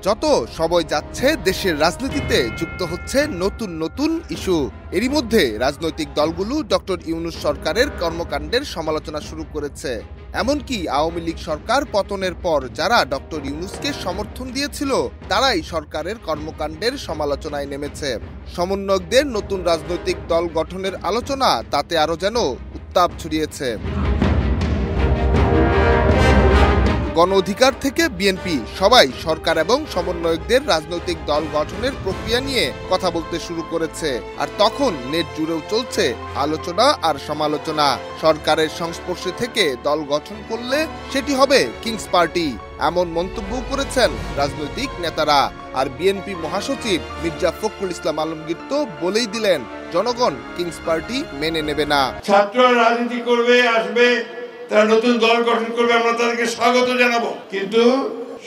যত সময় যাচ্ছে দেশের রাজনীতিতে যুক্ত হচ্ছে নতুন নতুন ইস্যু। এরই মধ্যে রাজনৈতিক দলগুলো ডক্টর ইউনূস সরকারের কর্মকাণ্ডের সমালোচনা শুরু করেছে। এমনকি আওয়ামী লীগ সরকার পতনের পর যারা ডক্টর ইউনূসকে সমর্থন দিয়েছিল তারাই সরকারের কর্মকাণ্ডের সমালোচনায় নেমেছে। সমন্বয়কদের নতুন রাজনৈতিক দল গঠনের আলোচনা তাতে আরো যেন উত্তাপ ছড়িয়েছে। গণ অধিকার থেকে বিএনপি সবাই সরকার এবং সমন্বয়কদের রাজনৈতিক দল গঠনের প্রক্রিয়া নিয়ে কথা বলতে শুরু করেছে। আর তখন নেট জুড়েও চলছে আলোচনা আর সমালোচনা। সরকারের সংস্পর্শে থেকে দল গঠন করলে সেটি হবে কিংস পার্টি, এমন মন্তব্য করেছেন রাজনৈতিক নেতারা। আর বিএনপি মহাসচিব মির্জা ফখরুল ইসলাম আলমগীর তো বলেই দিলেন, জনগণ কিংস পার্টি মেনে নেবে না। ছাত্ররা রাজনীতি করবে, আসবে, তারা নতুন দল গঠন করবে, আমরা তাদেরকে স্বাগত জানাবো। কিন্তু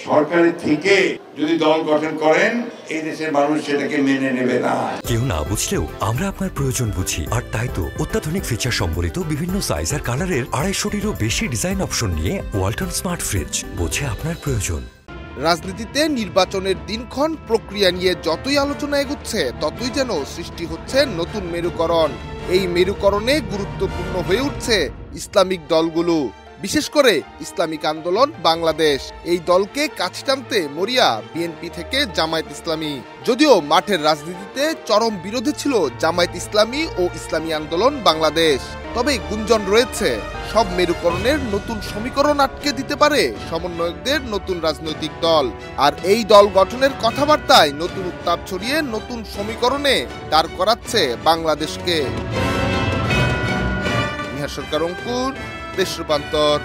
সরকারের থেকে যদি দল গঠন করেন, এই দেশের মানুষ সেটাকে মেনে নেবে না। কেউ না বুঝলেও আমরা আপনার প্রয়োজন বুঝি, আর তাই তো অত্যাধুনিক ফিচার সম্বলিত বিভিন্ন সাইজ আর কালারের 250-টিরও বেশি ডিজাইন অপশন নিয়ে ওয়ালটন স্মার্ট ফ্রিজ বোঝে আপনার প্রয়োজন। রাজনীতিতে নির্বাচনের দিনক্ষণ প্রক্রিয়া নিয়ে যতই আলোচনা এগুচ্ছে ততই যেন সৃষ্টি হচ্ছে নতুন মেরুকরণ। এই মেরুকরণে গুরুত্বপূর্ণ হয়ে উঠছে ইসলামিক দলগুলো, বিশেষ করে ইসলামিক আন্দোলন বাংলাদেশ। এই দলকে কাছে টানতে মরিয়া বিএনপি থেকে জামায়াত ইসলামী। যদিও মাঠের রাজনীতিতে চরম বিরোধী ছিল জামায়াত ইসলামী ও ইসলামী আন্দোলন বাংলাদেশ, তবে গুঞ্জন রয়েছে সব মেরুকরণের নতুন সমীকরণ আটকে দিতে পারে সমন্বয়কদের নতুন রাজনৈতিক দল। আর এই দল গঠনের কথাবার্তায় নতুন উত্তাপ ছড়িয়ে নতুন সমীকরণে দাঁড় করাচ্ছে বাংলাদেশকে। নিহার সরকার, অঙ্কুর, দেশ রূপান্তর।